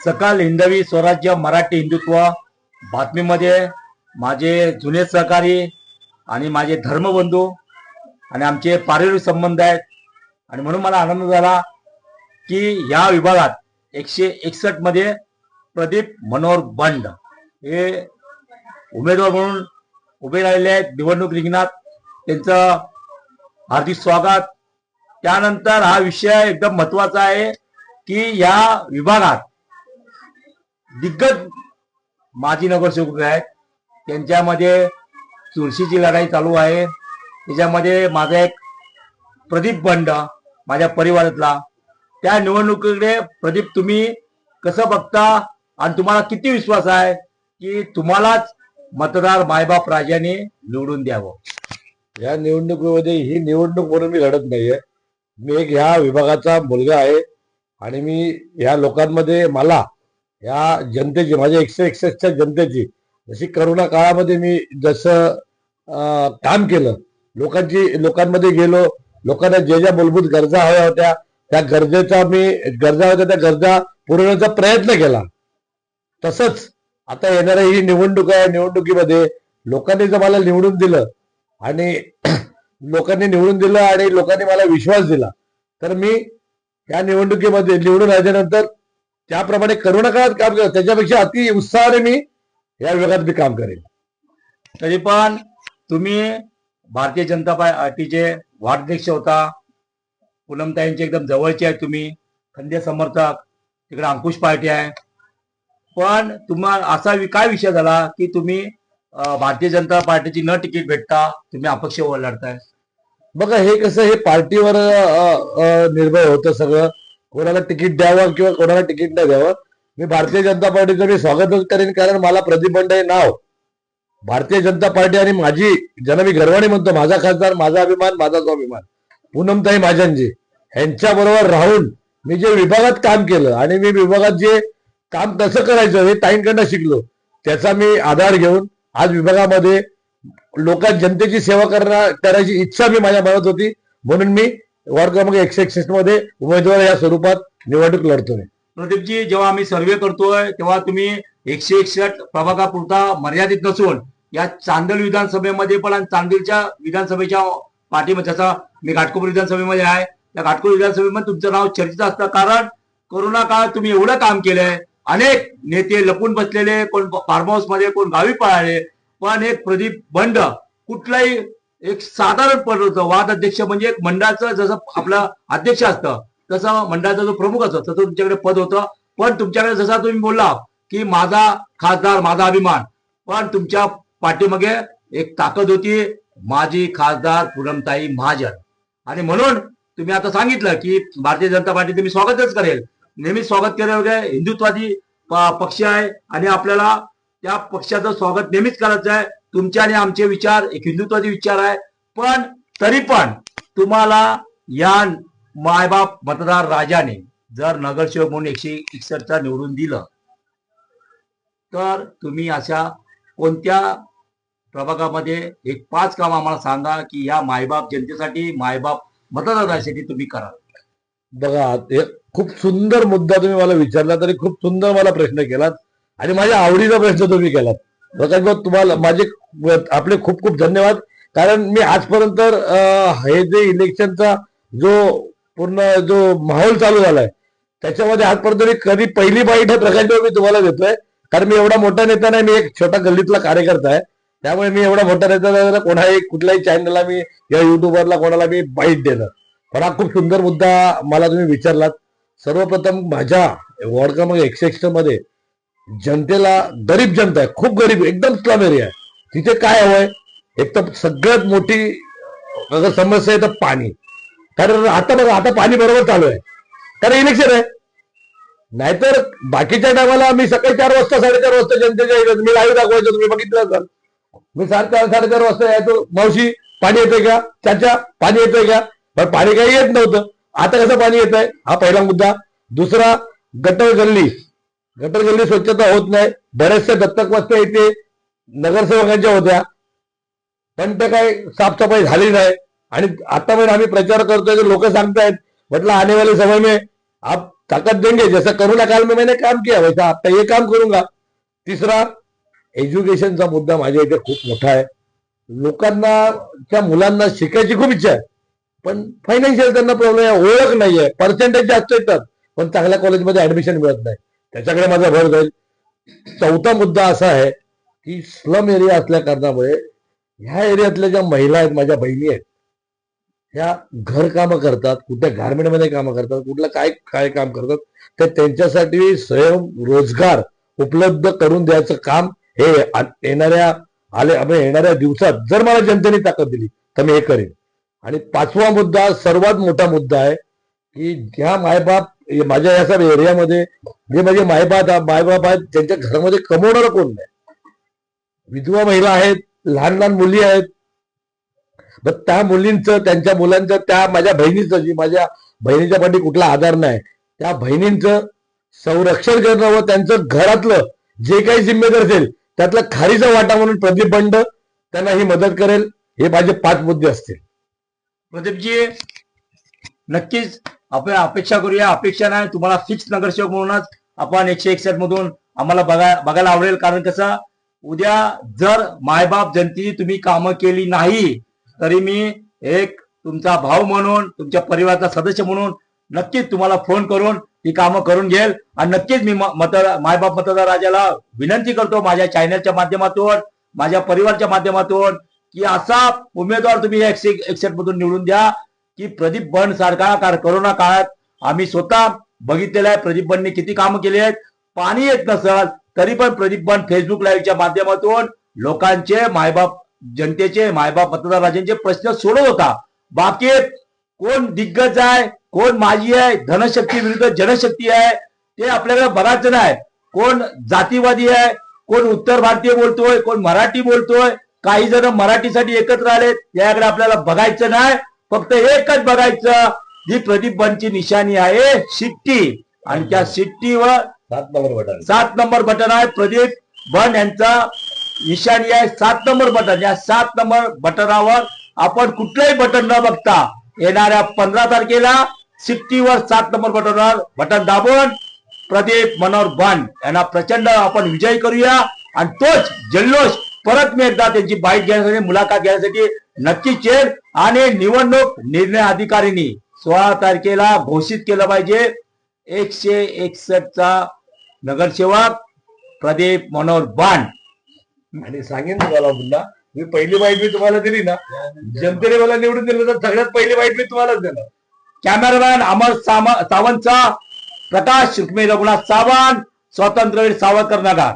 सकाळ हिंदवी स्वराज्य मराठी हिंदुत्व बातमीमध्ये माझे जुने सहकारी आणि माझे धर्मबंधू आणि आमचे पारिवारिक संबंध आहेत आणि म्हणून मला आनंद झाला की या विभागात 161 मध्ये प्रदीप मनोहर बंड हे उमेदवार म्हणून उभे राहिले आहेत निवडणूक रिंगणात. त्यांचं हार्दिक स्वागत. त्यानंतर हा विषय एकदम महत्वाचा आहे की या विभागात दिग्गज माजी नगरसेवक आहेत, त्यांच्यामध्ये चुरशीची लढाई चालू आहे. त्याच्यामध्ये माझा एक प्रदीप बंड माझ्या परिवारातला, त्या निवडणुकीकडे प्रदीप तुम्ही कसं बघता आणि तुम्हाला किती विश्वास आहे की तुम्हालाच मतदार मायबाप राजाने निवडून द्यावं? या निवडणुकीमध्ये ही निवडणूक म्हणून मी लढत नाहीये. मी एक ह्या विभागाचा मुलगा आहे आणि मी ह्या लोकांमध्ये मला या जनतेची, माझ्या 161च्या जनतेची, जशी करोना काळामध्ये मी जसं काम केलं, लोकांमध्ये गेलो, लोकांना ज्या मूलभूत गरजा हव्या होत्या त्या गरजा गरजा पुरवण्याचा प्रयत्न केला. तसंच आता येणाऱ्या ही निवडणूक आहे, निवडणुकीमध्ये लोकांनी जर मला निवडून दिलं आणि लोकांनी मला विश्वास दिला, तर मी या निवडणुकीमध्ये निवडून आल्यानंतर त्याप्रमाणे करोना काळात काम केलं त्याच्यापेक्षा अति उत्साहाने मी या विभागात मी काम करेन. तरी पण तुम्ही भारतीय जनता पार्टीचे वार्डाध्यक्ष होता, पूनमताईंचे एकदम जवळचे आहे, तुम्ही खंदे समर्थक, तिकडे अंकुश पार्टी आहे. पण तुम्हाला असा काय विषय झाला की तुम्ही भारतीय जनता पार्टीची न तिकीट भेटता तुम्ही अपक्ष लढताय? बघा, हे कसं, हे पार्टीवर निर्भय होतं सगळं, कोणाला तिकीट द्यावं किंवा कोणाला तिकीट नाही द्यावं. मी भारतीय जनता पार्टीचं मी स्वागतच करेन, कारण मला प्रदीप बंड हे नाव भारतीय जनता पार्टी आणि माझी, ज्यांना मी गर्वाने म्हणतो, माझा खासदार, माझा अभिमान, माझा स्वाभिमान, पूनमताई महाजनजी यांच्याबरोबर राहून मी जे विभागात काम केलं आणि मी विभागात जे काम कसं करायचं हे ताईंकडनं शिकलो, त्याचा मी आधार घेऊन आज विभागामध्ये जनतेची सेवा करायची इच्छा मी माझ्या मनात होती, म्हणून मी वॉर्ड क्रमांक 161 मध्ये उमेदवार या स्वरूपात निवडणूक लढतोय. प्रदीपजी, जेव्हा आम्ही सर्वे करतोय तेव्हा तुम्ही 161 प्रभागापुरता मर्यादित नसून या चांदल विधानसभेमध्ये पण आणि चांदलच्या विधानसभेच्या पाठीमध्ये, जसा मी घाटकोपर विधानसभेमध्ये आहे, त्या घाटकोपर विधानसभेमध्ये तुमचं नाव चर्चेत असतं, कारण कोरोना काळात तुम्ही एवढं काम केलंय. अनेक नेते लपून बसलेले, कोण फार्म हाऊस मध्ये, कोण गावी पळाले, पण एक प्रदीप बंड कुठलाही एक साधारण पद होतं, वाद अध्यक्ष म्हणजे एक मंडळाचं जसं आपलं अध्यक्ष असतं तसं मंडळाचा जो प्रमुख असतो तसं तुमच्याकडे पद होतं. पण तुमच्याकडे जसा तुम्ही बोलला की माझा खासदार, माझा अभिमान, पण तुमच्या पाठीमागे एक ताकद होती, माझी खासदार पूनमताई महाजन. आणि म्हणून तुम्ही आता सांगितलं की भारतीय जनता पार्टी तुम्ही स्वागतच करेल, नेहमी स्वागत केलं वगैरे. हिंदुत्वादी पक्ष आहे आणि आपल्याला त्या पक्षाचं स्वागत नेहमीच करायचं आहे. तुमचे आणि आमचे विचार एक हिंदुत्वादी विचार आहे, पण तरी पण तुम्हाला या मायबाप मतदार राजाने जर नगरसेवक म्हणून 161 निवडून दिलं, तर तुम्ही अशा कोणत्या प्रभागामध्ये एक 5 काम आम्हाला सांगा की या मायबाप जनतेसाठी, मायबाप मतदारासाठी तुम्ही कराल? बघा, खूप सुंदर मुद्दा तुम्ही मला विचारला, तरी खूप सुंदर मला प्रश्न केलात आणि माझ्या आवडीचा प्रश्न तुम्ही केलात. तुम्हाला आपले खूप खूप धन्यवाद, कारण मी आजपर्यंत हे जे इलेक्शनचा जो माहोल चालू झालाय त्याच्यामध्ये आजपर्यंत मी कधी पहिली बाईट ह्या प्रकारची मी तुम्हाला देतोय, कारण मी एवढा मोठा नेता नाही, मी एक छोटा गल्लीतला कार्यकर्ता आहे. त्यामुळे मी एवढा मोठा नेता कुठल्याही चॅनलला मी या युट्यूबरला कोणाला मी बाईट देणार. पण हा खूप सुंदर मुद्दा मला तुम्ही विचारलात. सर्वप्रथम माझ्या वॉर्ड क्रमांक 161 मध्ये जनतेला, गरीब जनता आहे, खूप गरीब, एकदम स्लम एरिया आहे. तिथे काय हवंय, एक तर सगळ्यात मोठी अगर समस्या आहे तर पाणी. कारण आता बघा, आता पाणी बरोबर चालू आहे कारण इलेक्शन आहे. नाहीतर बाकीच्या टायमाला मी सकाळी 4 वाजता 4:30 वाजता जनतेच्या मी लाईव्ह दाखवायचो, तुम्ही बघितलं असाल. मी 4:30 वाजता यायचो, मावशी पाणी येतंय का, चाचा पाणी येतंय का, पण पाणी काही येत नव्हतं. आता कसं पाणी येत आहे, हा पहिला मुद्दा. दुसरा, गटर गल्ली स्वच्छता होत नाही. बऱ्याचशा दत्तक वस्त्या इथे नगरसेवकांच्या होत्या, पण ते काही साफसफाई झाली नाही. आणि आता पण आम्ही प्रचार करतोय, लोक सांगतायत, म्हटलं आने वाले समय में आप ताकत देंगे, जैसा कोरोना काल में मैंने काम किया वैसा आता ये काम करूंगा. तिसरा, एज्युकेशनचा मुद्दा माझ्या इथे खूप मोठा आहे. लोकांना, त्या मुलांना शिकायची खूप इच्छा आहे, पण फायनान्शियल त्यांना प्रॉब्लेम आहे, ओळख नाहीये, पर्सेंटेज जास्त येतात पण चांगल्या कॉलेजमध्ये ऍडमिशन मिळत नाही. त्याच्याकडे माझा भर जाईल. चौथा मुद्दा असा आहे की स्लम एरिया असल्या कारणामुळे ह्या एरियातल्या ज्या महिला आहेत, माझ्या बहिणी आहेत, ह्या घर कामं करतात, कुठल्या गारमेंटमध्ये कामं करतात, कुठलं काय काय काम करतात, तर त्यांच्यासाठी स्वयंरोजगार उपलब्ध करून द्यायचं काम हे येणाऱ्या दिवसात जर मला जनतेने ताकद दिली तर मी हे करेन. आणि पाचवा मुद्दा, सर्वात मोठा मुद्दा आहे की ज्या मायबाप माझ्या या सगळ्या एरियामध्ये जे माझे मायबाप आहेत, त्यांच्या घरामध्ये कमवणारं कोण नाही. विधवा महिला आहेत, लहान लहान मुली आहेत. मग त्या मुलींचं, त्यांच्या मुलांचं, त्या माझ्या बहिणीचं, जी माझ्या बहिणीच्या पाठी कुठला आधार नाही, त्या बहिणींचं संरक्षण करणं व त्यांचं घरातलं जे काही जिम्मेदार असेल त्यातला खारीचा वाटा म्हणून प्रदीप बंड त्यांना ही मदत करेल. हे माझे 5 मुद्दे असतील. प्रदीपजी, नक्कीच आपण अपेक्षा करूया. अपेक्षा नाही, तुम्हाला फिक्स नगरसेवक म्हणूनच आपण 161 मधून आम्हाला बघायला आवडेल. कारण कसं, उद्या जर मायबाप जनतेची तुम्ही कामं केली नाही तरी मी एक तुमचा भाऊ म्हणून, तुमच्या परिवाराचा सदस्य म्हणून नक्कीच तुम्हाला फोन करून ही कामं करून घेईल. आणि नक्कीच मी मायबाप मतदार राजाला विनंती करतो, माझ्या चॅनलच्या माध्यमातून, माझ्या परिवारच्या माध्यमातून, की असा उमेदवार तुम्ही 161 मधून निवडून द्या की प्रदीप बंड सारखा. कोरोना काळात आम्ही स्वतः बघितलेलं आहे प्रदीप बंडने किती कामं केली आहेत. पाणी येत नसल तरी पण प्रदीप बंड फेसबुक लाईव्हच्या माध्यमातून लोकांचे, मायबाप जनतेचे, मायबाप मतदार राजांचे प्रश्न सोडवत होता. बाकी कोण दिग्गज आहे, कोण माजी आहे, धनशक्ती विरुद्ध जनशक्ती आहे, ते आपल्याकडे बघायचं नाही. कोण जातीवादी आहे, कोण उत्तर भारतीय बोलतोय, कोण मराठी बोलतोय, काही जण मराठीसाठी एकत्र आलेत, याकडे आपल्याला बघायचं नाही. फक्त एकच बघायचं, जी प्रदीप बंडची निशाणी आहे शिट्टी, आणि त्या शिट्टीवर 7 नंबर बटन आहे. प्रदीप बंड यांचा निशाणी आहे 7 नंबर बटन. या 7 नंबर बटनावर आपण कुठलंही बटन न बघता येणाऱ्या 15 तारखेला शिट्टीवर 7 नंबर बटनावर बटन दाबून प्रदीप मनोहर बंड यांना प्रचंड आपण विजयी करूया. आणि तोच जल्लोष परत मी एकदा त्यांची बाईट घेण्यासाठी, मुलाखत घेण्यासाठी नक्कीच येईल. आणि निवडणूक निर्णय अधिकाऱ्यांनी 16 तारखेला घोषित केलं पाहिजे 161चा नगरसेवक प्रदीप मनोहर बंड. आणि सांगेन तुम्हाला पुन्हा, मी पहिली बाईट मी तुम्हाला दिली ना, जनतेने मला निवडून दिलं तर सगळ्यात पहिली बाईट मी तुम्हालाच देणार. कॅमेरामॅन अमर सावंतचा, प्रकाश रुक्मिणी रघुनाथ सावंत, स्वातंत्र्यवीर सावरकर नगर.